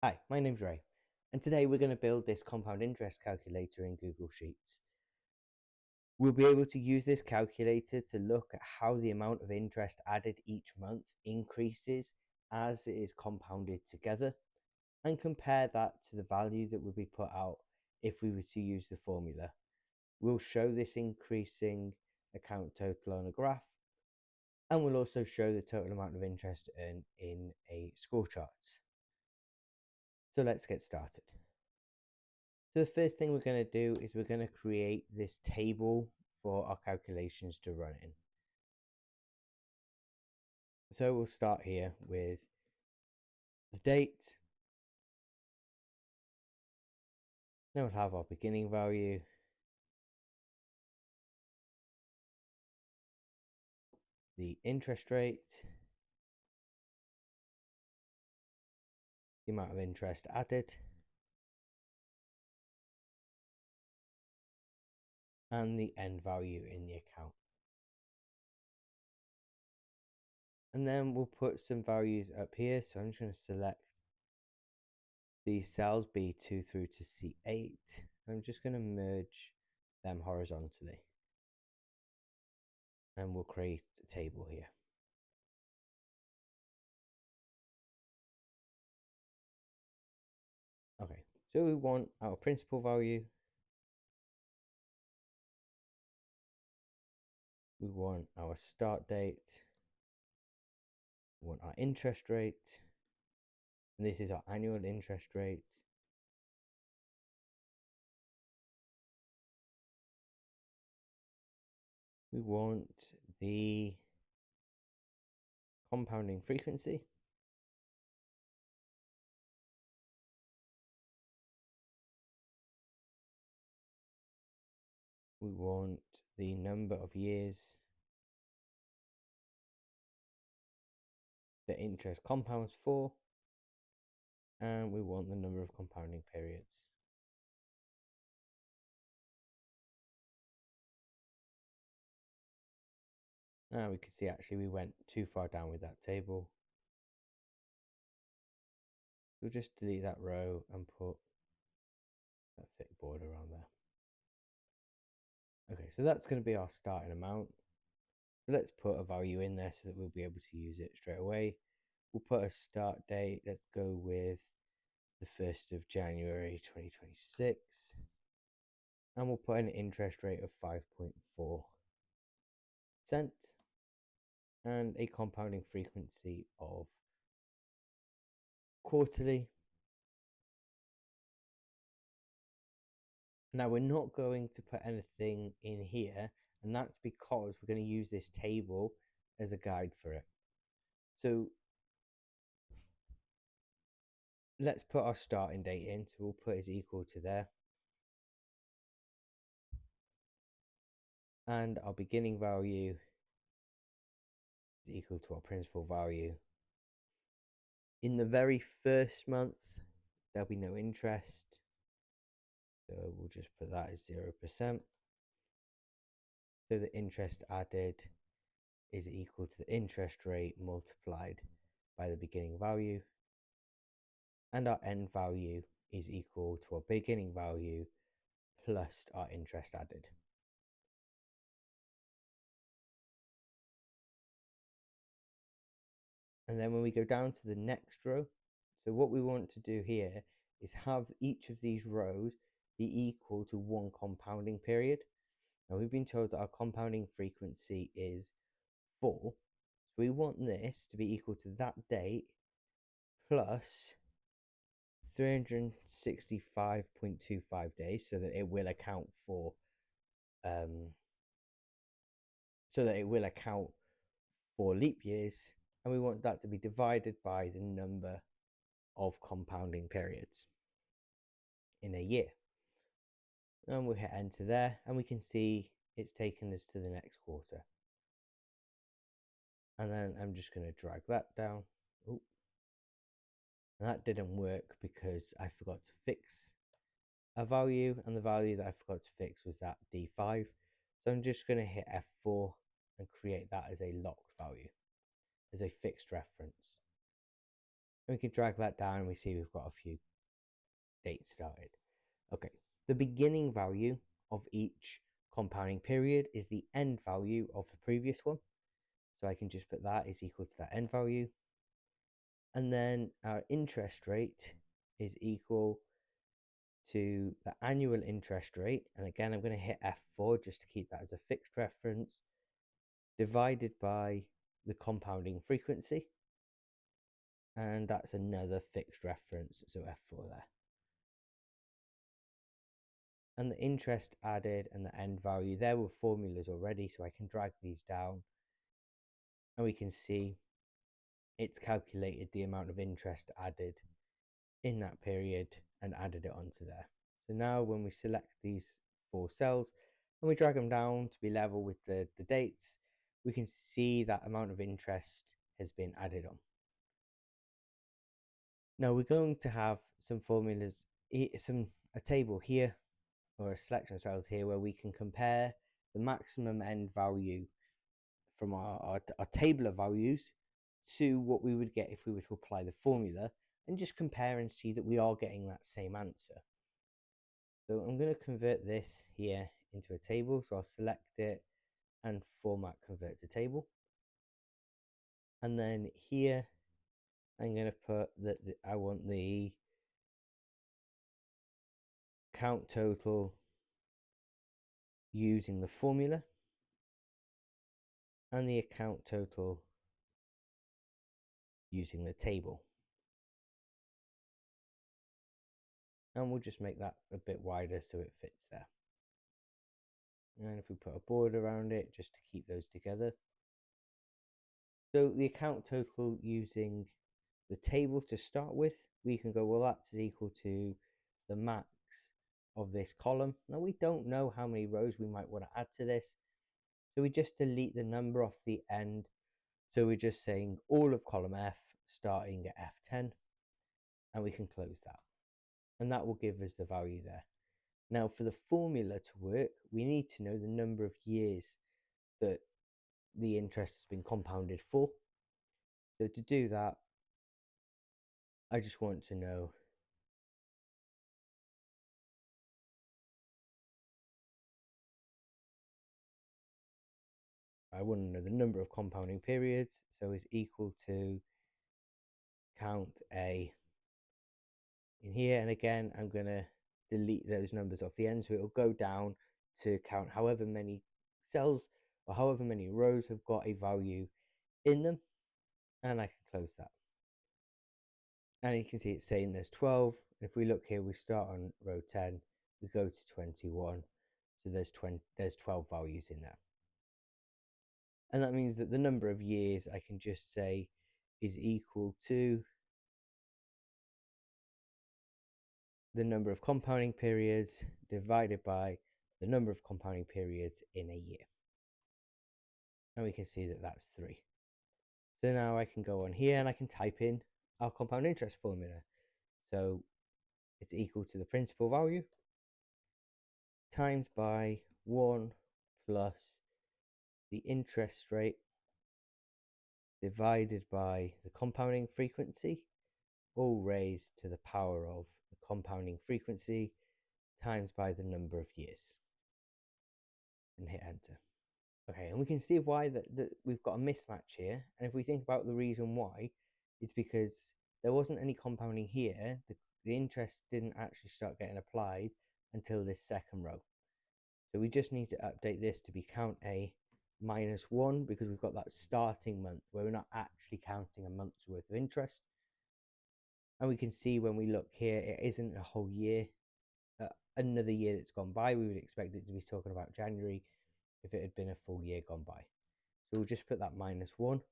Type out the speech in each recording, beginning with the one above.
Hi, my name's Ray, and today we're going to build this compound interest calculator in Google Sheets. We'll be able to use this calculator to look at how the amount of interest added each month increases as it is compounded together, and compare that to the value that would be put out if we were to use the formula. We'll show this increasing account total on a graph, and we'll also show the total amount of interest earned in a score chart. So let's get started. So the first thing we're going to do is we're going to create this table for our calculations to run in. So we'll start here with the date. Then we'll have our beginning value. The interest rate. The amount of interest added. And the end value in the account. And then we'll put some values up here. So I'm just going to select these cells B2 through to C8. I'm just going to merge them horizontally. And we'll create a table here. Okay, so we want our principal value. We want our start date. We want our interest rate. And this is our annual interest rate. We want the compounding frequency. We want the number of years the interest compounds for. And we want the number of compounding periods. Now we can see actually we went too far down with that table. We'll just delete that row and put that thick border around there. Okay, so that's going to be our starting amount. So let's put a value in there so that we'll be able to use it straight away. We'll put a start date. Let's go with the 1st of January 2026. And we'll put an interest rate of 5.4% and a compounding frequency of quarterly. Now we're not going to put anything in here, and that's because we're going to use this table as a guide for it. So let's put our starting date in. So we'll put is equal to there. And our beginning value is equal to our principal value. In the very first month, there'll be no interest. So we'll just put that as 0%. So the interest added is equal to the interest rate multiplied by the beginning value. And our end value is equal to our beginning value plus our interest added. And then when we go down to the next row, so what we want to do here is have each of these rows be equal to one compounding period. Now we've been told that our compounding frequency is 4. So we want this to be equal to that date plus 365.25 days so that it will account for leap years, and we want that to be divided by the number of compounding periods in a year. And we'll hit enter there, and we can see it's taken us to the next quarter. And then I'm just going to drag that down. Ooh. And that didn't work because I forgot to fix a value, and the value that I forgot to fix was that D5. So I'm just going to hit F4 and create that as a locked value, as a fixed reference. And we can drag that down and we see we've got a few dates started. Okay, the beginning value of each compounding period is the end value of the previous one. So I can just put that is equal to that end value. And then our interest rate is equal to the annual interest rate. And again, I'm going to hit F4 just to keep that as a fixed reference, divided by the compounding frequency. And that's another fixed reference, so F4 there. And the interest added and the end value, there were formulas already, so I can drag these down and we can see it's calculated the amount of interest added in that period and added it onto there. So now when we select these 4 cells and we drag them down to be level with the dates, we can see that amount of interest has been added on. Now we're going to have some formulas, a table here or a selection of cells here where we can compare the maximum end value from our table of values to what we would get if we were to apply the formula and just compare and see that we are getting that same answer. So I'm going to convert this here into a table. So I'll select it and format convert to table. And then here I'm going to put that I want the count total using the formula and the account total using the table. And we'll just make that a bit wider so it fits there. And if we put a border around it just to keep those together. So the account total using the table to start with, we can go, well, that's equal to the max of this column. Now we don't know how many rows we might want to add to this. So we just delete the number off the end. So we're just saying all of column F starting at F10, and we can close that. And that will give us the value there. Now for the formula to work, we need to know the number of years that the interest has been compounded for. So to do that, I just want to know the number of compounding periods, so is equal to count A in here. And again, I'm going to delete those numbers off the end, so it'll go down to count however many cells or however many rows have got a value in them, and I can close that. And you can see it's saying there's 12. If we look here, we start on row 10, we go to 21, so there's 12 values in there. And that means that the number of years I can just say is equal to the number of compounding periods divided by the number of compounding periods in a year. And we can see that that's 3. So now I can go on here and I can type in our compound interest formula. So it's equal to the principal value times by 1 plus the interest rate divided by the compounding frequency, all raised to the power of the compounding frequency times by the number of years, and hit enter. Okay, and we can see why that we've got a mismatch here. And if we think about the reason why, it's because there wasn't any compounding here. The interest didn't actually start getting applied until this second row. So we just need to update this to be count A -1 because we've got that starting month where we're not actually counting a month's worth of interest. And we can see when we look here, it isn't a whole year, another year that's gone by. We would expect it to be talking about January if it had been a full year gone by. So we'll just put that -1.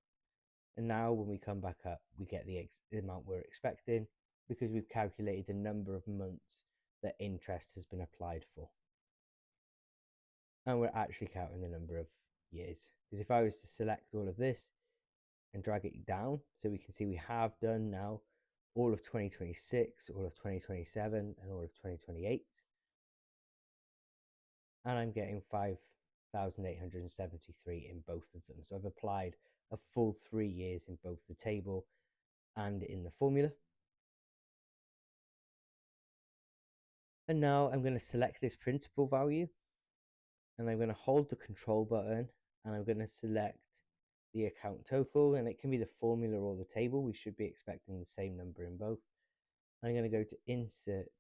And now when we come back up, we get the amount we're expecting because we've calculated the number of months that interest has been applied for. And we're actually counting the number of years. Because if I was to select all of this and drag it down, so we can see we have done now all of 2026, all of 2027, and all of 2028. And I'm getting 5,873 in both of them. So I've applied a full 3 years in both the table and in the formula. And now I'm going to select this principal value, and I'm going to hold the control button, and I'm going to select the account total, and it can be the formula or the table. We should be expecting the same number in both. I'm going to go to insert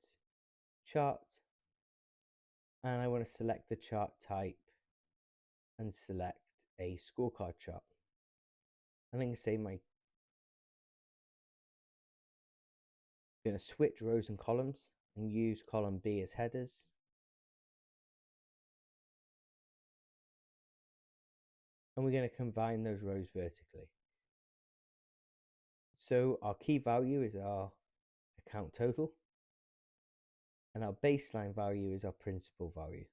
chart, and I want to select the chart type and select a scorecard chart. I'm going to say I'm going to switch rows and columns and use column B as headers. And we're going to combine those rows vertically. So our key value is our account total, and our baseline value is our principal value.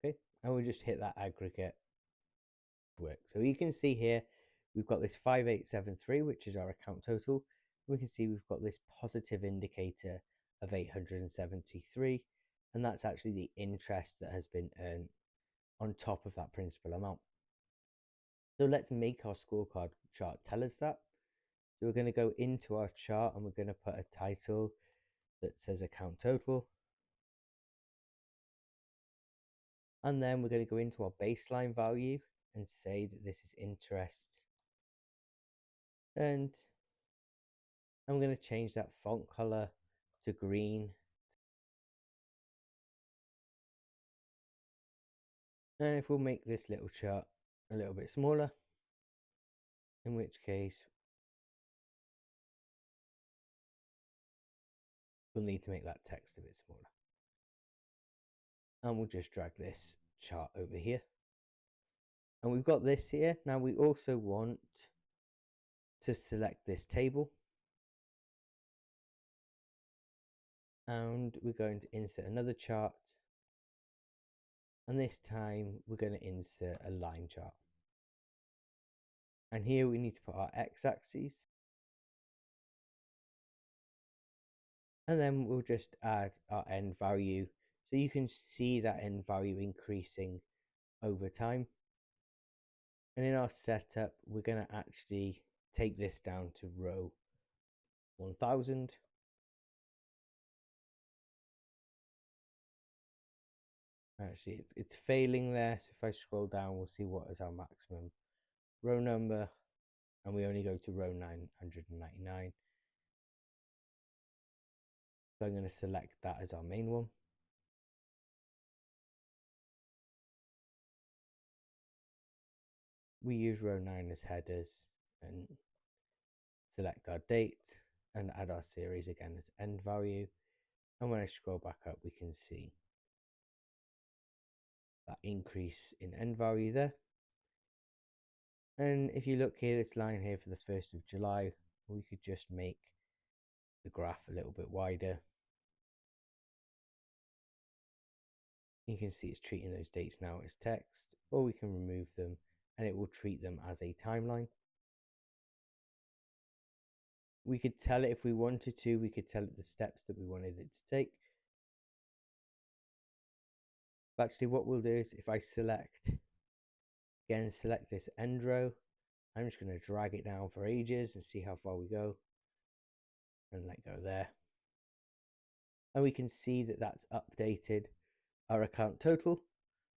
Okay, and we'll just hit that aggregate work. So you can see here we've got this 5873, which is our account total. We can see we've got this positive indicator of 873, and that's actually the interest that has been earned on top of that principal amount. So let's make our scorecard chart tell us that. So we're going to go into our chart and we're going to put a title that says account total. And then we're going to go into our baseline value and say that this is interest. And I'm going to change that font color to green. And if we'll make this little chart a little bit smaller, in which case we'll need to make that text a bit smaller. And we'll just drag this chart over here. And we've got this here. Now we also want to select this table. And we're going to insert another chart. And this time we're going to insert a line chart. And here we need to put our x-axis. And then we'll just add our end value. So you can see that end value increasing over time. And in our setup, we're going to actually take this down to row 1000. Actually, it's failing there. So if I scroll down, we'll see what is our maximum row number. And we only go to row 999. So I'm going to select that as our main one. We use row 9 as headers and select our date and add our series again as end value. And when I scroll back up, we can see that increase in end value there. And if you look here, this line here for the 1st of July, we could just make the graph a little bit wider. You can see it's treating those dates now as text, or we can remove them and it will treat them as a timeline. We could tell it if we wanted to, we could tell it the steps that we wanted it to take. But actually what we'll do is if I select this end row, I'm just going to drag it down for ages and see how far we go and let go there. And we can see that that's updated our account total.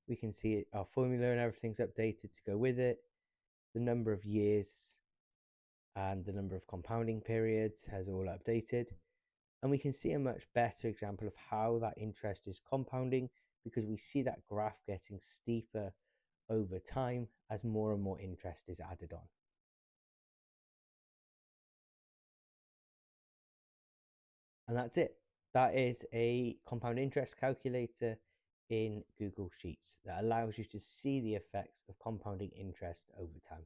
We can see it, our formula and everything's updated to go with it. The number of years and the number of compounding periods has all updated. And we can see a much better example of how that interest is compounding, because we see that graph getting steeper over time as more and more interest is added on. And that's it. That is a compound interest calculator in Google Sheets that allows you to see the effects of compounding interest over time.